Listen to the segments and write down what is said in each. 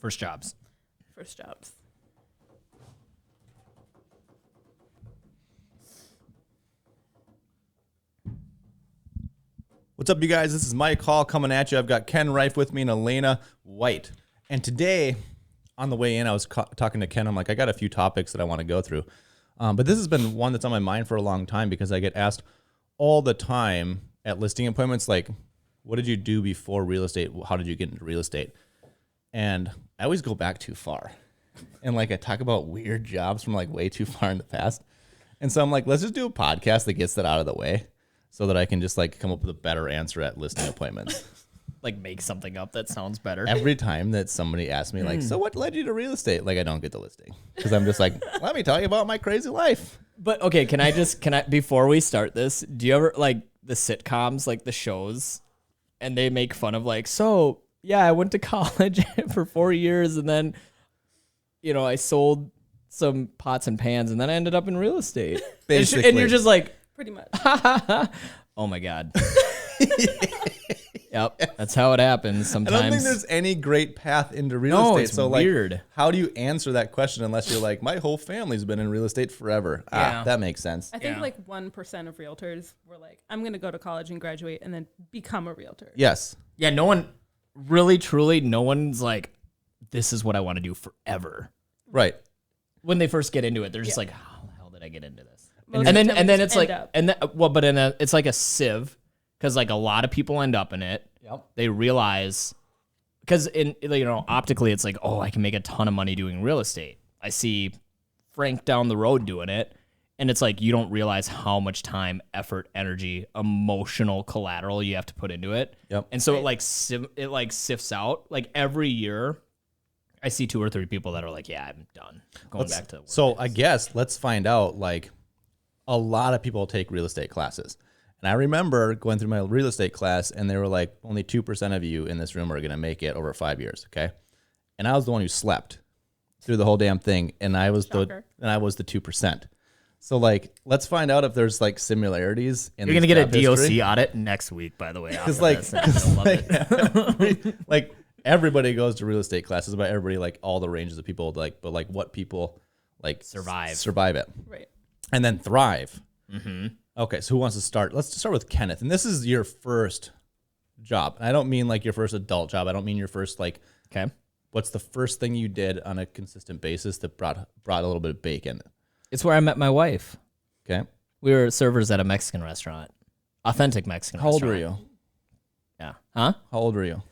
First jobs. First jobs. What's up, you guys? This is Mike Hall coming at you. I've got Ken Rife with me and Alaina White. And today, on the way in, I was talking to Ken. I'm like, I got a few topics that I want to go through. But this has been one that's on my mind for a long time because I get asked all the time at listing appointments, like, what did you do before real estate? How did you get into real estate? And I always go back too far. And like I talk about weird jobs from like way too far in the past. And so I'm like, let's just do a podcast that gets that out of the way so that I can just like come up with a better answer at listing appointments. Like make something up that sounds better. Every time that somebody asks me like, so what led you to real estate? Like I don't get the listing because I'm just like, let me tell you about my crazy life. But okay, can I before we start this, do you ever like the sitcoms, like the shows, and they make fun of like, so yeah, I went to college for 4 years and then, you know, I sold some pots and pans and then I ended up in real estate. Basically. And you're just like, Pretty much. oh my God. Yep, that's how it happens sometimes. I don't think there's any great path into real estate. It's so weird. Like, how do you answer that question unless you're like, my whole family's been in real estate forever? Yeah. That makes sense. I think like 1% of realtors were like, I'm going to go to college and graduate and then become a realtor. Yes. Yeah, no one really, truly, no one's like, this is what I want to do forever. Right. When they first get into it, they're just like, how the hell did I get into this? Most And of then the time we it's just like, end up. it's like a sieve because like a lot of people end up in it. Yep. They realize because optically it's like, oh, I can make a ton of money doing real estate. I see Frank down the road doing it, and it's like you don't realize how much time, effort, energy, emotional collateral you have to put into it. Yep. And so it like sifts out. Like every year, I see 2 or 3 people that are like, yeah, I'm done going back to work. So I guess let's find out, like, a lot of people take real estate classes. And I remember going through my real estate class and they were like, only 2% of you in this room are going to make it over 5 years. Okay. And I was the one who slept through the whole damn thing. And I was the 2%. So like, let's find out if there's like similarities in You're going to get a DOC history. audit next week, by the way. Because like everybody goes to real estate classes, but everybody, like all the ranges of people, like, but like what people like survive it. Right. And then thrive. Mm-hmm. Okay, so who wants to start? Let's start with Kenneth. And this is your first job. And I don't mean like your first adult job. I don't mean your first like, Okay. what's the first thing you did on a consistent basis that brought a little bit of bacon? It's where I met my wife. Okay. We were servers at a Mexican restaurant. Authentic Mexican How old restaurant. were you? Yeah. Huh? How old were you?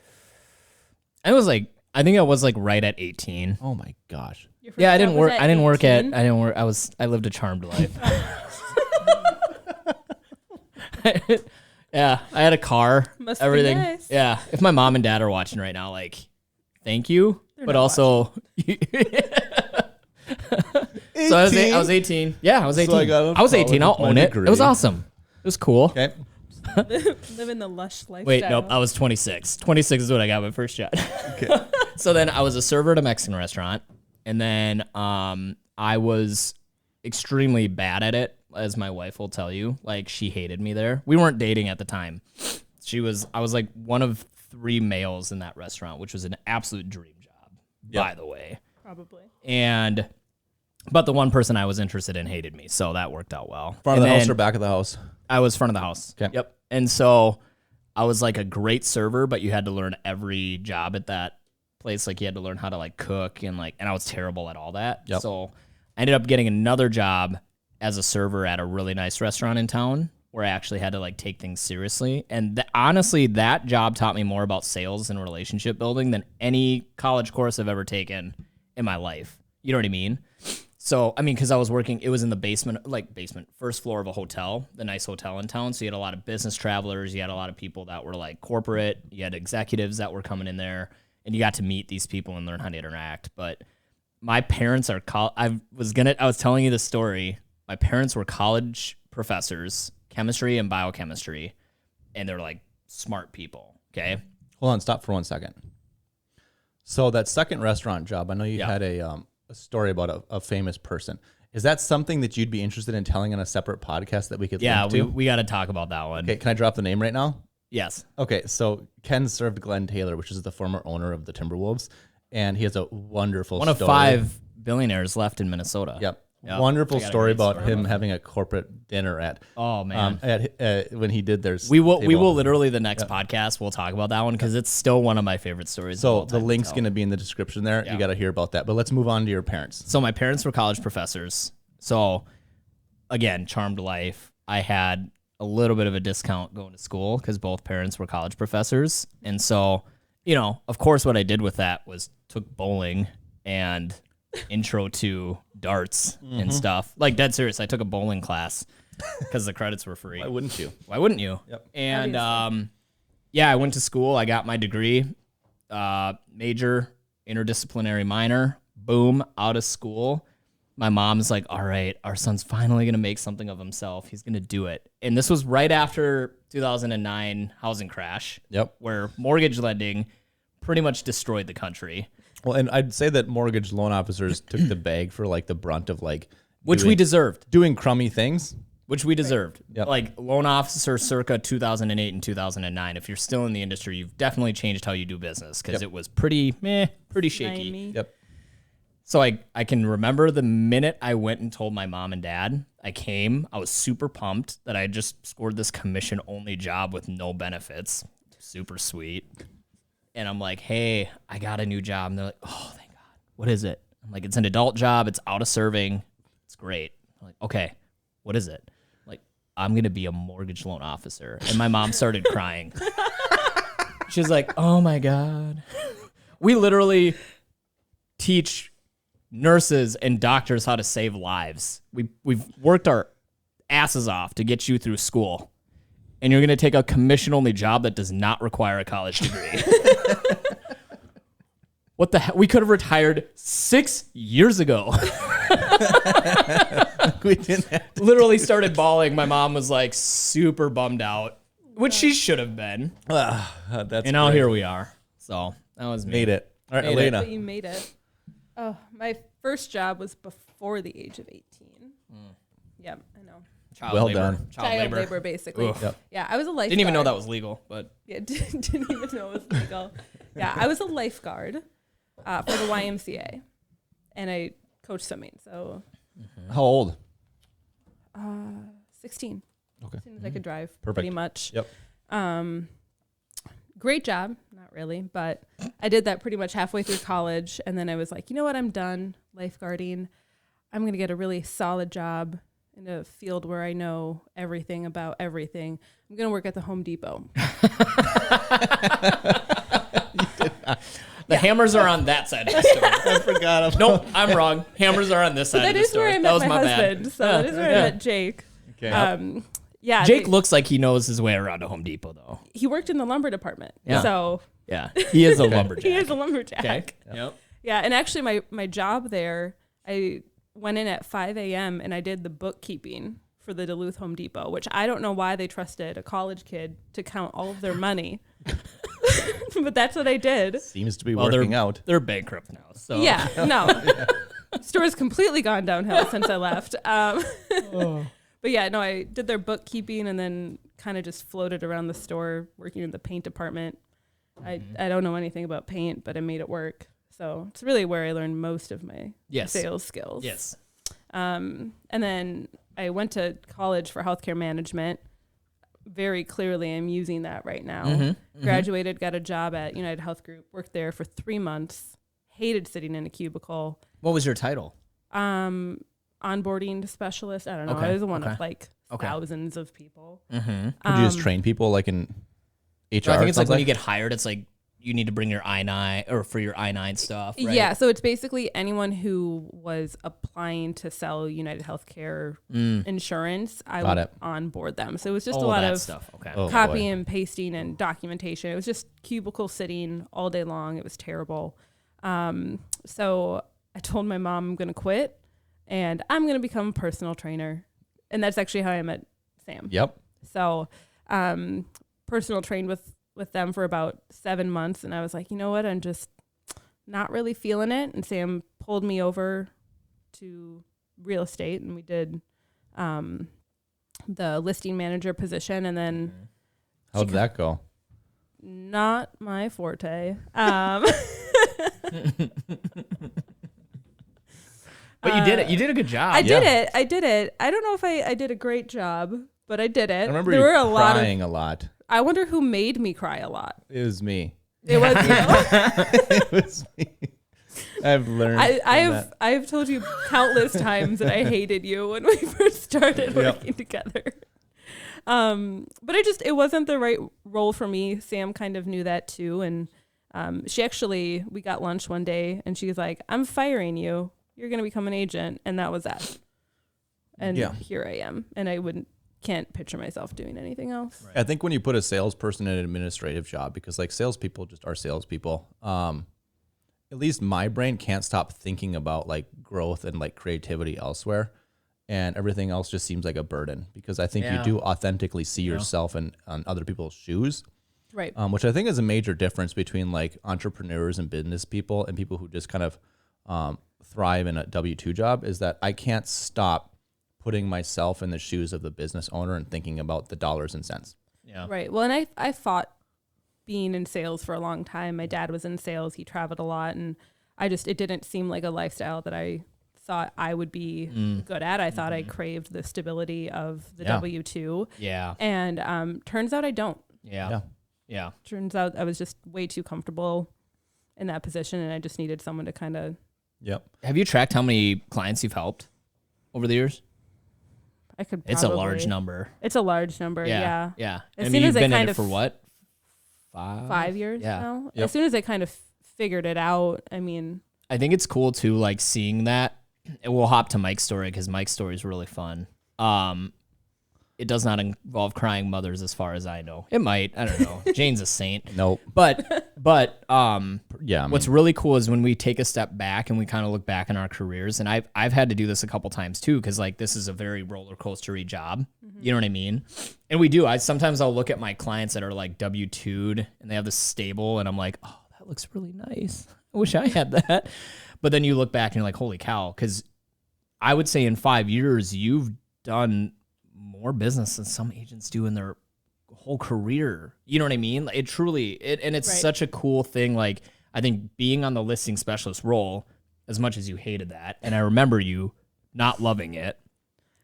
I think I was like right at 18. Oh my gosh. Your first Yeah, I job didn't was work. at I didn't work 18? I lived a charmed life. Yeah, I had a car, Must be everything. nice. Yeah, if my mom and dad are watching right now, like, thank you, but not also, so I was 18. Yeah, I was 18. So I got I was 18. I'll my own it. degree. It was awesome. It was cool. Okay. Living the lush lifestyle. Wait, nope. I was 26. 26 is when I got my first job. Okay. So then I was a server at a Mexican restaurant, and then I was extremely bad at it, as my wife will tell you. Like, she hated me there. We weren't dating at the time. I was like one of 3 males in that restaurant, which was an absolute dream job, by the way. Probably. But the one person I was interested in hated me, so that worked out well. Front of And the house then or back of the house? I was front of the house. Okay. Yep. And so I was like a great server, but you had to learn every job at that place. Like you had to learn how to like cook and I was terrible at all that. Yep. So I ended up getting another job as a server at a really nice restaurant in town where I actually had to like take things seriously. And honestly, that job taught me more about sales and relationship building than any college course I've ever taken in my life. You know what I mean? So, I mean, because I was working, it was in the first floor of a hotel, the nice hotel in town. So you had a lot of business travelers. You had a lot of people that were like corporate. You had executives that were coming in there, and you got to meet these people and learn how to interact. But my parents are, I was telling you the story. My parents were college professors, chemistry and biochemistry, and they're like smart people. Okay. Hold on, stop for 1 second. So that second restaurant job, I know you had a story about a famous person. Is that something that you'd be interested in telling on a separate podcast that we could link to? we got to talk about that one. Okay, can I drop the name right now? Yes. Okay, so Ken served Glenn Taylor, which is the former owner of the Timberwolves, and he has a wonderful One of story. 5 billionaires left in Minnesota. Yep. Yep. Wonderful I got a story great about story him about having a corporate dinner at Oh man. when he did theirs. We will literally the next podcast we'll talk about that one because it's still one of my favorite stories. So of all the time link's to going tell. to be in the description there. Yeah. You got to hear about that. But let's move on to your parents. So my parents were college professors. So again, charmed life. I had a little bit of a discount going to school because both parents were college professors. And so, of course what I did with that was took bowling and intro to darts and stuff. Like dead serious. I took a bowling class because the credits were free. Why wouldn't you? Why wouldn't you? Yep. And Obviously. I went to school. I got my degree, major, interdisciplinary minor. Boom, out of school. My mom's like, all right, our son's finally going to make something of himself. He's going to do it. And this was right after 2009 housing crash. Yep. Where mortgage lending pretty much destroyed the country. Well, and I'd say that mortgage loan officers took the bag for like the brunt of like Which we deserved. doing crummy things. Which we deserved. Yep. Like loan officer circa 2008 and 2009. If you're still in the industry, you've definitely changed how you do business because it was pretty shaky. Slimy. Yep. So I can remember the minute I went and told my mom and dad, I was super pumped that I just scored this commission-only job with no benefits. Super sweet. And I'm like, hey, I got a new job. And they're like, oh, thank God. What is it? I'm like, it's an adult job. It's out of serving. It's great. I'm like, okay, what is it? Like, I'm going to be a mortgage loan officer. And my mom started crying. She's like, oh my God. We literally teach nurses and doctors how to save lives. We've worked our asses off to get you through school. And you're going to take a commission-only job that does not require a college degree. What the hell? We could have retired 6 years ago. We didn't have to. Literally started bawling. My mom was like super bummed out, which she should have been. That's And now great. here we are. So that was me. Made it. All right, Made it. Alaina. But you made it. Oh, my first job was before the age of 18. Yep, I know. Child Well labor. done. Child labor, basically. Ugh. Yep. Yeah, I was a lifeguard. Didn't even know that was legal, but Yeah, didn't even know it was legal. Yeah, I was a lifeguard for the YMCA, and I coached swimming. So How old? 16. Okay. As soon as I could drive, Perfect. pretty much. Yep. Great job. Not really, but I did that pretty much halfway through college, and then I was like, you know what? I'm done lifeguarding. I'm going to get a really solid job in a field where I know everything about everything. I'm going to work at the Home Depot. the hammers are on that side of the story. I forgot. Nope, I'm wrong. Hammers are on this side That of the is story. where I That met was my my husband. bad. So that is where I met Jake. Okay. Yeah, Jake looks like he knows his way around a Home Depot, though. he worked in the lumber department. Yeah. So Yeah, he is a lumberjack. he is a lumberjack. Okay. Yep. Yeah, and actually my job there, I went in at 5 a.m. and I did the bookkeeping for the Duluth Home Depot, which I don't know why they trusted a college kid to count all of their money. But that's what I did. Seems to be Well, working out. They're bankrupt now. So Yeah, no. Store's completely gone downhill since I left. But yeah, no, I did their bookkeeping and then kind of just floated around the store working in the paint department. I don't know anything about paint, but I made it work. So it's really where I learned most of my Yes. sales skills. Yes. And then I went to college for healthcare management. Very clearly, I'm using that right now. Graduated, got a job at United Health Group, worked there for 3 months, hated sitting in a cubicle. What was your title? Onboarding specialist. I don't know. Okay, I was one okay. of like Okay. thousands of people. Mm-hmm. Would you just train people like in HR? So I think it's like sounds when you get hired, it's like you need to bring your I-9 or for your I-9 stuff, right? Yeah, so it's basically anyone who was applying to sell United Healthcare insurance. I Got would it. onboard them. So it was just All a lot that of stuff. Okay. Oh, copy boy. and pasting and documentation. It was just cubicle sitting all day long. It was terrible. So I told my mom I'm going to quit and I'm going to become a personal trainer. And that's actually how I met Sam. Yep. So personal trained with them for about 7 months. And I was like, you know what? I'm just not really feeling it. And Sam pulled me over to real estate and we did the listing manager position. And then How'd that go? not my forte. But you did it. You did a good job. I did it. I don't know if I did a great job, but I did it. I remember there you were a crying a lot. I wonder who made me cry a lot. It was me. It was It was me. I've learned. I've told you countless times that I hated you when we first started working together. But it wasn't the right role for me. Sam kind of knew that too. And we got lunch one day and she's like, I'm firing you. You're going to become an agent. And that was that. And here I am. And I can't picture myself doing anything else. Right. I think when you put a salesperson in an administrative job, because like salespeople just are salespeople, at least my brain can't stop thinking about like growth and like creativity elsewhere. And everything else just seems like a burden because I think you do authentically see yourself on other people's shoes. Right. Which I think is a major difference between like entrepreneurs and business people and people who just kind of thrive in a W-2 job is that I can't stop putting myself in the shoes of the business owner and thinking about the dollars and cents. Yeah. Right. Well, and I fought being in sales for a long time. My dad was in sales. He traveled a lot. And it didn't seem like a lifestyle that I thought I would be good at. I thought I craved the stability of the W-2. Yeah. And turns out I don't. Yeah. Turns out I was just way too comfortable in that position. And I just needed someone to kind of. Yep. Have you tracked how many clients you've helped over the years? I could. It's a large number. It's a large number. Yeah. Yeah. As soon as you've I been kind in it of for what? 5 years now. Yep. As soon as I kind of figured it out, I mean, I think it's cool too, like seeing that. And we'll hop to Mike's story because Mike's story is really fun. It does not involve crying mothers, as far as I know. It might. I don't know. Jane's a saint. Nope. But yeah. What's really cool is when we take a step back and we kind of look back in our careers, and I've had to do this a couple times too, because like this is a very roller coastery job. You know what I mean? And we do. Sometimes I'll look at my clients that are like W-2'd and they have this stable, and I'm like, oh, that looks really nice. I wish I had that. But then you look back and you're like, holy cow, because I would say in 5 years you've done more business than some agents do in their whole career. You know what I mean? It truly, and it's such a cool thing. Like, I think being on the listing specialist role, as much as you hated that, and I remember you not loving it.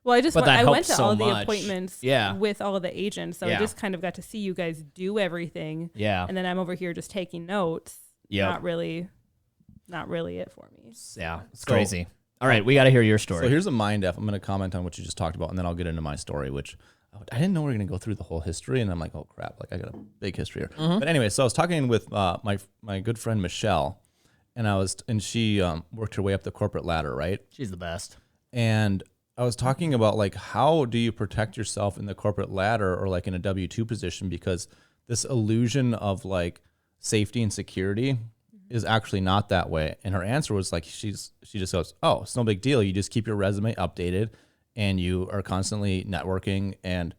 Well, I went to all the much. appointments with all of the agents, so I just kind of got to see you guys do everything. Yeah. And then I'm over here just taking notes. Yeah. Not really it for me. Yeah, it's crazy. All right, we got to hear your story. So here's a mind F. I'm going to comment on what you just talked about, and then I'll get into my story, which I didn't know we were going to go through the whole history, and I'm like, oh, crap, like I got a big history here. But anyway, so I was talking with my good friend Michelle, and she worked her way up the corporate ladder, right? She's the best. And I was talking about, like, how do you protect yourself in the corporate ladder or, like, in a W-2 position? Because this illusion of, like, safety and security is actually not that way. And her answer was like, she just goes, oh, it's no big deal. You just keep your resume updated and you are constantly networking and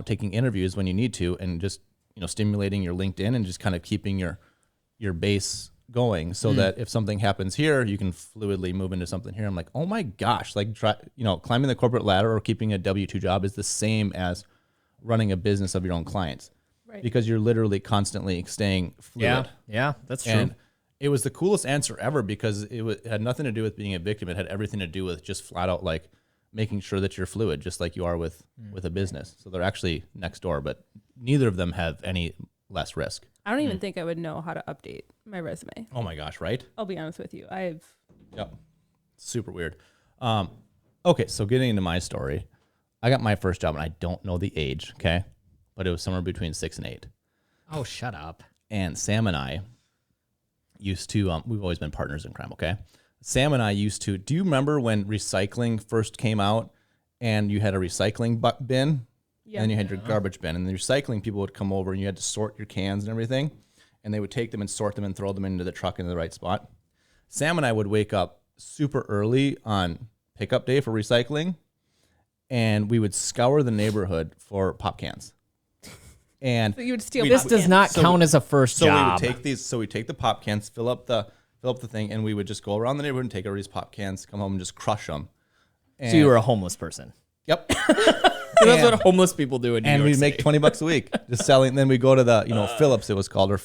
taking interviews when you need to, and just, stimulating your LinkedIn and just kind of keeping your base going so that if something happens here, you can fluidly move into something here. I'm like, oh my gosh, like, climbing the corporate ladder or keeping a W-2 job is the same as running a business of your own clients. Right. Because you're literally constantly staying fluid. Yeah, that's true. And it was the coolest answer ever because it had nothing to do with being a victim. It had everything to do with just flat out like making sure that you're fluid, just like you are with a business. So they're actually next door, but neither of them have any less risk. I don't even think I would know how to update my resume. Oh my gosh, right? I'll be honest with you. Yep. Super weird. Okay, so getting into my story, I got my first job and I don't know the age, okay? But it was somewhere between 6 and 8. Oh, shut up. And Sam and I used to, we've always been partners in crime, okay? Sam and I used to, do you remember when recycling first came out and you had a recycling bin? Yeah. And then you had your garbage bin. And the recycling people would come over and you had to sort your cans and everything. And they would take them and sort them and throw them into the truck in the right spot. Sam and I would wake up super early on pickup day for recycling. And we would scour the neighborhood for pop cans. And so you would steal. This does not count as a first job. So we would take these. So we take the pop cans, fill up the thing, and we would just go around the neighborhood and take everybody's pop cans, come home and just crush them. And so you were a homeless person. Yep. That's what homeless people do in New York We'd City. make $20 a week just selling. Then we go to the Phillips, it was called, or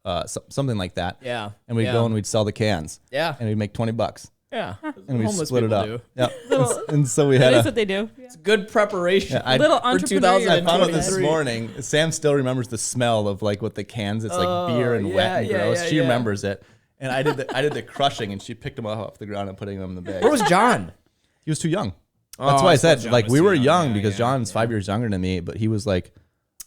something like that. Yeah. And we'd go and we'd sell the cans. Yeah. And we'd make $20. Yeah. And we Homeless split it people up. do. Yeah. And so we had That is what they do. It's good preparation. Yeah, Little for entrepreneurial. I found out this 2023. morning. Sam still remembers the smell of like what the cans. It's like beer and wet and gross. She remembers it, and I did the crushing, and she picked them off the ground and putting them in the bag. Where was John? He was too young. That's why I said John like was we too were young. young Yeah, because yeah, John's 5 years younger than me, but he was like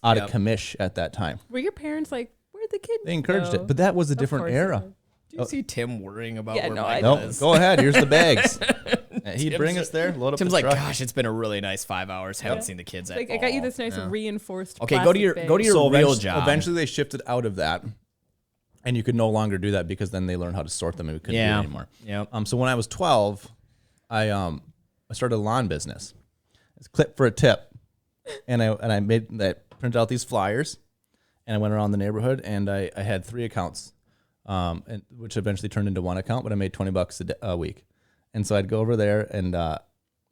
out of Yep. commish at that time. Were your parents like, where'd the kid They encouraged go? it, but that was a Of different course era. it was. Do you see Tim worrying about Yeah, where no, Mike I- No, is? go ahead. Here's the bags. He'd Tim's bring just- us there. Load up Tim's the like, truck. gosh, it's been a really nice 5 hours. Haven't seen the kids at Like, all. I got you this nice Yeah. reinforced. Okay, go to your plastic bag. real eventually, job. Eventually, they shifted out of that, and you could no longer do that because then they learned how to sort them, and we couldn't do it anymore. Yep. So when I was 12, I started a lawn business. It's clip for a tip, and I made that printed out these flyers, and I went around the neighborhood, and I had 3 accounts, and which eventually turned into 1 account, but I made $20 a week, and so I'd go over there and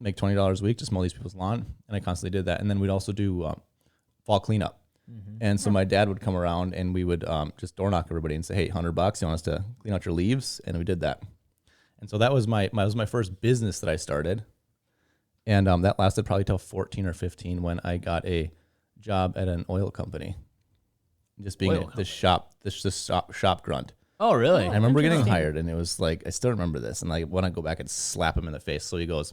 make $20 a week, just mow these people's lawn, and I constantly did that, and then we'd also do fall cleanup. And so my dad would come around and we would just door knock everybody and say, hey, $100, you want us to clean out your leaves? And we did that. And so that was my first business that I started. And that lasted probably till 14 or 15 when I got a job at an oil company. Just being the shop grunt. Oh, really? I remember getting interesting. hired, and it was like, I still remember this. And I want to go back and slap him in the face. So he goes,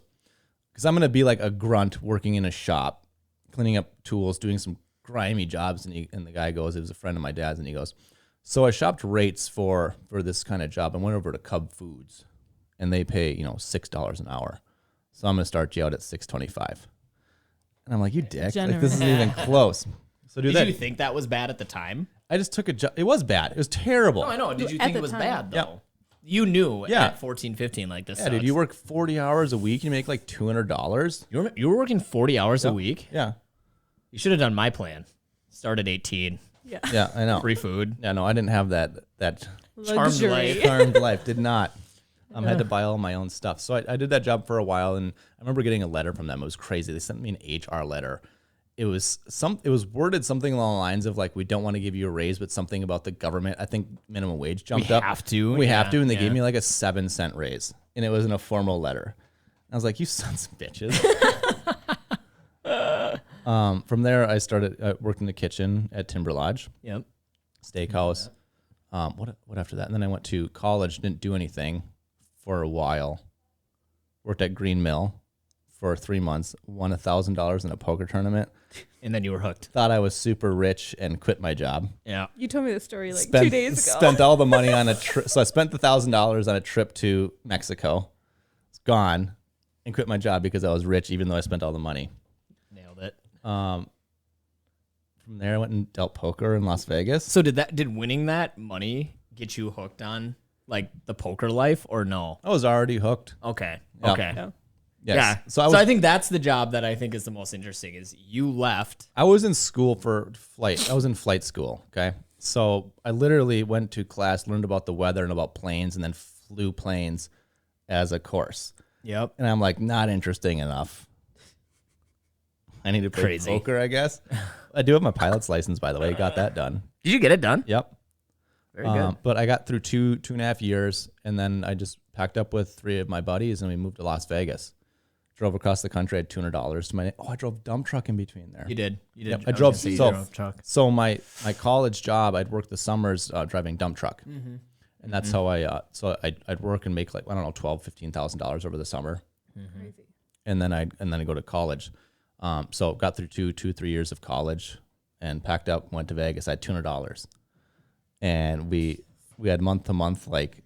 because I'm going to be like a grunt working in a shop, cleaning up tools, doing some grimy jobs. And the guy goes, it was a friend of my dad's, and he goes, so I shopped rates for this kind of job and went over to Cub Foods, and they pay, $6 an hour. So I'm going to start you out at $6.25. And I'm like, you dick. Like, this isn't even close. So do Did that. you think that was bad at the time? I just took a job. It was bad. It was terrible. No, I know. Did you At think the it was time. bad, though? Yep. You knew Yeah. at 14, 15, like this Yeah, dude, you work 40 hours a week. You make like $200. You were working 40 hours a week? Yeah. You should have done my plan. Start at 18. Yeah. Yeah, I know. Free food. Yeah, no, I didn't have that Charmed Luxury. life. charmed life. Did not. Had to buy all my own stuff. So I did that job for a while, and I remember getting a letter from them. It was crazy. They sent me an HR letter. It was worded something along the lines of like, we don't want to give you a raise, but something about the government. I think minimum wage jumped up. have to. We have Yeah, to, and they yeah. gave me like a 7-cent raise, and it was in a formal letter. I was like, you sons of bitches. From there, I started worked in the kitchen at Timber Lodge. Yep. Steakhouse. What after that? And then I went to college, didn't do anything for a while. Worked at Green Mill for 3 months, won $1,000 in a poker tournament. And then you were hooked. Thought I was super rich and quit my job. Yeah. You told me this story like 2 days ago. Spent all the money on a trip. So I spent the $1,000 on a trip to Mexico. It's gone, and quit my job because I was rich, even though I spent all the money. Nailed it. From there, I went and dealt poker in Las Vegas. So did winning that money get you hooked on like the poker life or no? I was already hooked. Okay. Yeah. Okay. Yeah. Yes. Yeah. So I think that's the job that I think is the most interesting is you left. I was in school for flight. I was in flight school. Okay. So I literally went to class, learned about the weather and about planes, and then flew planes as a course. Yep. And I'm like, not interesting enough. I need to play Crazy. poker, I guess. I do have my pilot's license, by the way. Got that done. Did you get it done? Yep. Very good. But I got through two and a half years, and then I just packed up with 3 of my buddies, and we moved to Las Vegas. Drove across the country. I had $200 to my. Oh, I drove dump truck in between there. You did. You did. Yep, I was drove. gonna say you So, drove truck. so my college job, I'd work the summers driving dump truck, and that's how I'd work and make like, I don't know, $12,000-$15,000 over the summer, Crazy. and then I'd go to college. So got through 2-3 years of college, and packed up, went to Vegas. I had $200, and we had month to month like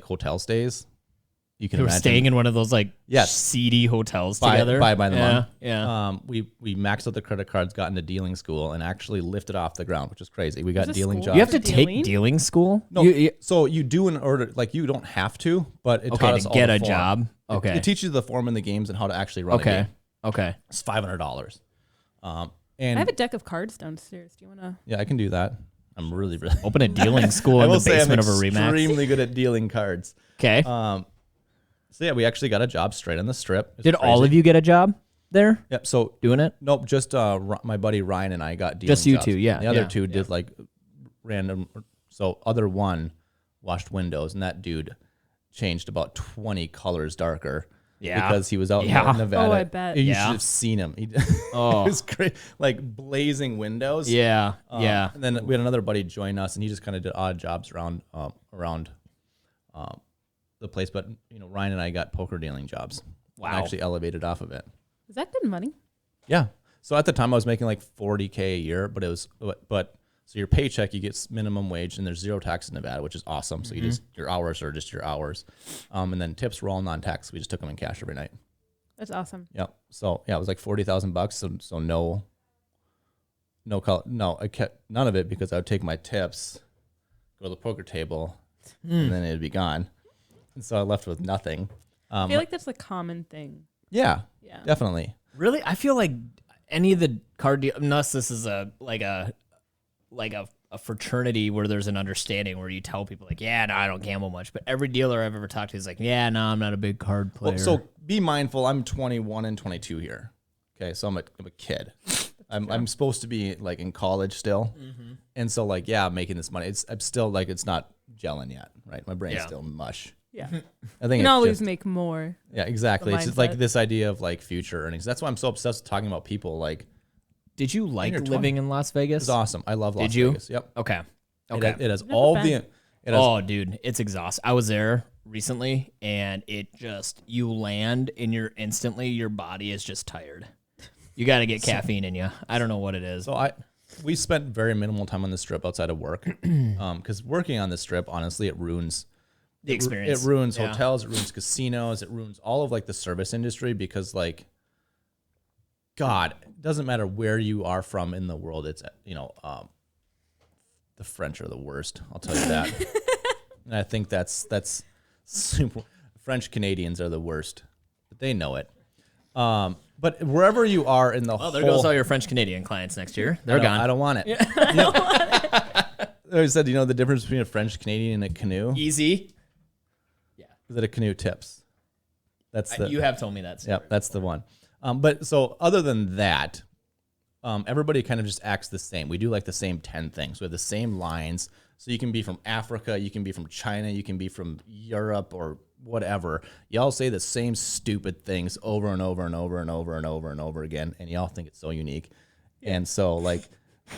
hotel stays. You can You were imagine. staying in one of those like Yes. seedy hotels By together. the yeah, month. Yeah. We maxed out the credit cards, got into dealing school, and actually lifted off the ground, which is crazy. We got There's a dealing school? jobs. You have to Dealing? take dealing school. No, so you do in order, like you don't have to, but it taught Okay, us to all get the a form. job. Okay. It teaches you the form and the games and how to actually run a Okay. game. Okay. It's $500. I And have a deck of cards downstairs. Do you want to? yeah, I can do that. I'm really Open a dealing school I in the will say I'm basement of a Remax. extremely good at dealing cards. Okay. So yeah, we actually got a job straight on the strip. It's Did all crazy. of you get a job there Yep. So doing it? nope, just my buddy Ryan and I got dealing Just you jobs. two, yeah, The other yeah, two did like random. So other one washed windows, and that dude changed about 20 colors darker. Yeah. Because he was out Yeah. in Nevada. Oh, I bet. You Yeah. should have seen him. It was great. Like blazing windows. Yeah. And then we had another buddy join us, and he just kind of did odd jobs around the place. But Ryan and I got poker dealing jobs. Wow. And actually elevated off of it. Is that good money? Yeah. So at the time I was making like $40K a year, but so your paycheck, you get minimum wage, and there's zero tax in Nevada, which is awesome. So your hours are just your hours. And then tips were all non-tax. We just took them in cash every night. That's awesome. Yep. So yeah, it was like $40,000. So I kept none of it because I would take my tips, go to the poker table, and then it'd be gone. And so I left with nothing. I feel like that's a common thing. Yeah. Yeah. Definitely. Really, I feel like any of the card deal, unless this is a fraternity where there's an understanding where you tell people like, yeah, no, I don't gamble much. But every dealer I've ever talked to is like, yeah, no, I'm not a big card player. Well, so be mindful. I'm 21 and 22 here. Okay, so I'm a kid. I'm supposed to be like in college still, and so like I'm making this money. I'm still like it's not gelling yet, right? My brain's still mush. Yeah. I think You can always make more. Yeah, exactly. The It's just like mindset. this idea of like future earnings. That's why I'm so obsessed with talking about people. Like, did you like your living in Las Vegas? it's awesome. I love Las Did you? Vegas. Yep. Okay. It has Never all been. the. It has, Oh, dude, it's exhausting. I was there recently, and it just you land and your body is just tired. You got to get caffeine in you. I don't know what it is. So we spent very minimal time on the strip outside of work, because working on the strip, honestly, it ruins the experience. It ruins Yeah. hotels. It ruins casinos. It ruins all of like the service industry because like, God, it doesn't matter where you are from in the world. It's the French are the worst. I'll tell you that. And I think that's super. French Canadians are the worst, but they know it. But wherever you are in the Well, there whole, goes all your French Canadian clients next year. They're gone. I don't want it. I said, the difference between a French Canadian and a canoe Easy. is that a canoe tips. That's the You have told me that. Story. Yep, that's the one. But so other than that, everybody kind of just acts the same. We do like the same 10 things. We have the same lines. So you can be from Africa, you can be from China, you can be from Europe or whatever. Y'all say the same stupid things over and over and over and over and over and over again, and y'all think it's so unique. And so like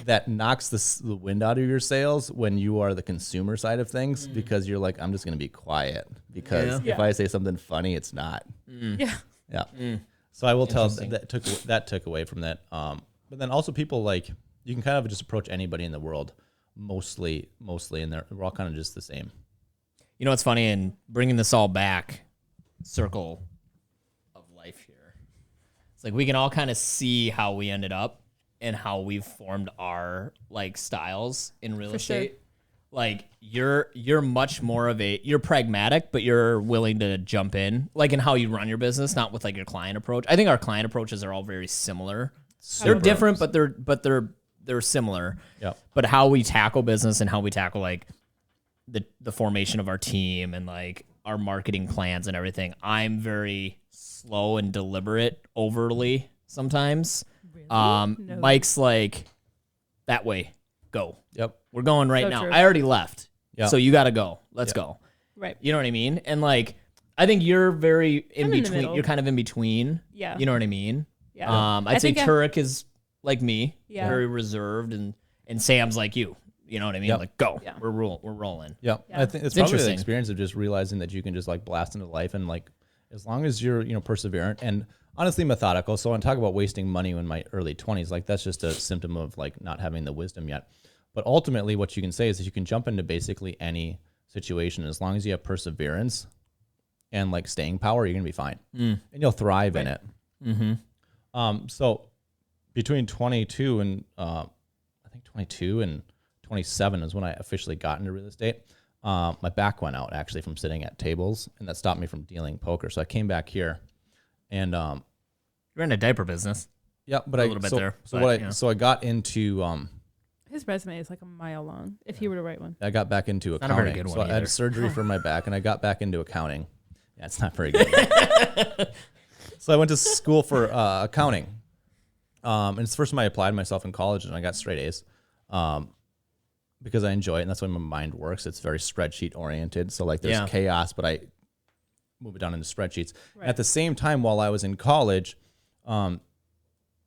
that knocks the wind out of your sails when you are the consumer side of things, because you're like, I'm just going to be quiet because Yeah. if I say something funny, it's not. Yeah. Yeah. So I will tell that took away from that. But then also people like, you can kind of just approach anybody in the world, mostly, and we're all kind of just the same. You know what's funny? And bringing this all back, circle of life here. It's like we can all kind of see how we ended up and how we've formed our like styles in real estate. sure. Like you're much more of you're pragmatic, but you're willing to jump in, like in how you run your business, not with like your client approach. I think our client approaches are all very similar. They're different, but they're similar. Yep. But how we tackle business and how we tackle like the formation of our team and like our marketing plans and everything, I'm very slow and deliberate overly sometimes. Really? No. Mike's like, that way, go. Yep. We're going right So now. true. I already left. Yeah. So you got to go. Let's Yeah. go. Right. You know what I mean? And like, I think you're very in I'm in the between. middle. You're kind of in between. Yeah. You know what I mean? Yeah. I'd say think Turek is like me, Yeah. very reserved, and Sam's like you. You know what I mean? Yep. Like, go. Yeah. We're rolling. Yeah. Yeah. I think it's It's probably the interesting. experience of just realizing that you can just like blast into life, and like, as long as you're, perseverant and honestly methodical. So when I talk about wasting money in my early 20s, like that's just a symptom of like not having the wisdom yet. But ultimately what you can say is that you can jump into basically any situation as long as you have perseverance and like staying power, you're going to be fine. And you'll thrive in it. So between 22 and I think 22 and 27 is when I officially got into real estate. My back went out actually from sitting at tables, and that stopped me from dealing poker. So I came back here, and You're in a diaper business. yeah, but A I little bit so, there, So but, what yeah. so I got into His resume is like a mile long if he were to write one. I got back into Not a accounting. very good So one I had either. surgery for my back, and I got back into accounting. Yeah, it's not very good. So I went to school for accounting, and it's the first time I applied myself in college, and I got straight A's. because I enjoy it, and that's the way my mind works. It's very spreadsheet oriented. So like there's Yeah. chaos, but I move it down into spreadsheets. Right. At the same time, while I was in college,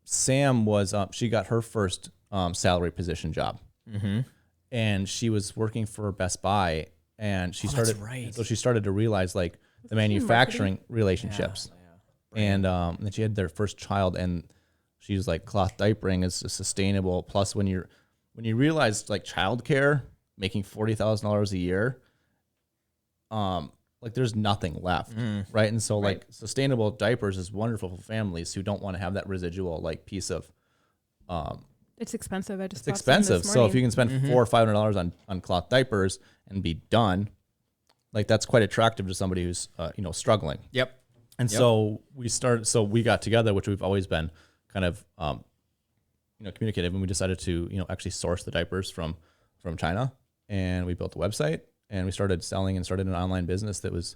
Sam was she got her first salary position job, and she was working for Best Buy, and she started. right. So she started to realize like the manufacturing relationships, and then she had their first child, and she was like, cloth diapering is sustainable. Plus, when you realize like childcare making $40,000 a year, like there's nothing left, right? And so like sustainable diapers is wonderful for families who don't want to have that residual like piece of. It's expensive. I just It's expensive. So if you can spend $400 or $500 on cloth diapers and be done, like that's quite attractive to somebody who's struggling. Yep. And so we got together, which we've always been kind of communicative, and we decided to actually source the diapers from China, and we built a website, and we started selling and started an online business that was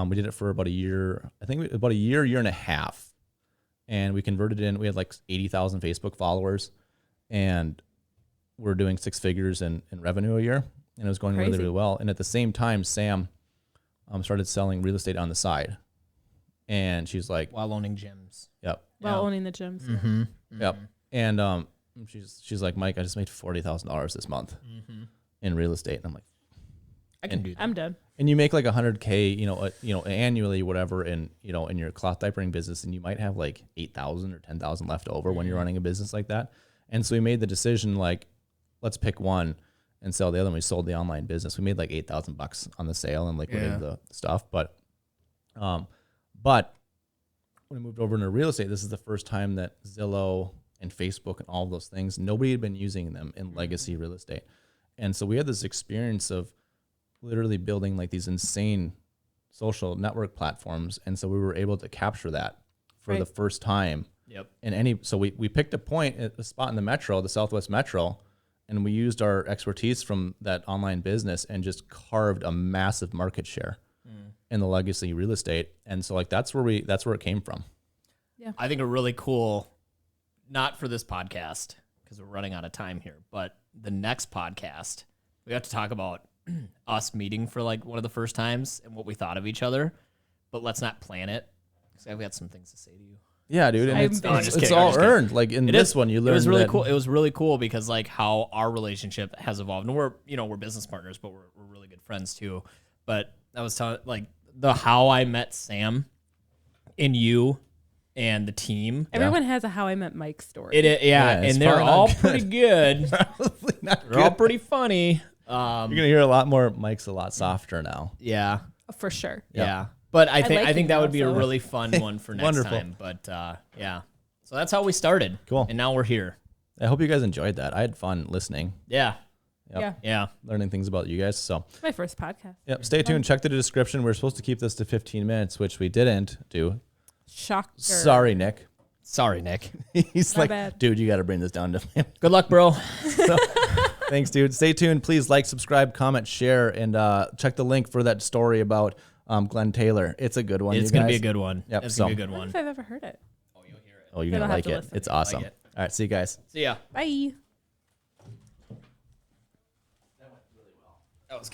we did it for about a year, I think about a year and a half, and we converted in. We had like 80,000 Facebook followers, and we're doing 6 figures in revenue a year, and it was going really, Crazy. really well. And at the same time, Sam started selling real estate on the side, and she's like, While owning gyms. "Yep, While owning the gyms. yep." And she's like, "Mike, I just made $40,000 this month in real estate," and I'm like, I can do that. I'm done. and you make like $100K, annually, whatever, in your cloth diapering business, and you might have like 8,000 or 10,000 left over when you're running a business like that. And so we made the decision, like, let's pick one and sell the other. And we sold the online business. We made like $8,000 on the sale and liquidated the stuff. But when we moved over into real estate, this is the first time that Zillow and Facebook and all of those things, nobody had been using them in legacy real estate. And so we had this experience of literally building like these insane social network platforms. And so we were able to capture that for the first time. Yep. So we picked a point at a spot in the metro, the Southwest Metro, and we used our expertise from that online business and just carved a massive market share in the legacy real estate. And so like that's where it came from. I think a really cool, not for this podcast because we're running out of time here, but the next podcast, we have to talk about us meeting for like one of the first times and what we thought of each other, but let's not plan it because I've got some things to say to you. Yeah, dude. And I'm it's kidding, all I'm just kidding. earned. Like in this one, you learned it was really that- cool. It was really cool because like how our relationship has evolved, and we're business partners, but we're really good friends too. But I was telling like how I met Sam and you and the team. Everyone has a How I Met Mike story. Yeah, it's and they're probably not all good. pretty good. Probably not They're all good. pretty funny. You're gonna hear a lot more. Mike's a lot softer now. Yeah. For sure. Yeah. But I like think him that now, would be a so- really fun one for next Wonderful. time. But yeah. So that's how we started. Cool. And now we're here. I hope you guys enjoyed that. I had fun listening, Yeah. Yep. Yeah. Yeah. learning things about you guys. So It's my first podcast. yep, stay tuned. Check the description. We're supposed to keep this to 15 minutes, which we didn't do. Shocker. Sorry, Nick. Sorry, Nick. He's My like, bad. dude, you got to bring this down to. Good luck, bro. So, thanks, dude. Stay tuned. Please like, subscribe, comment, share, and check the link for that story about Glenn Taylor. It's a good one. It's you going to guys. be a good one. Yep, It's so- going to be a good I don't one. know if I've ever heard it. Oh, you're Then gonna I'll have like to it. listen. It's awesome. it. All right, see you guys. See ya. Bye. That was good.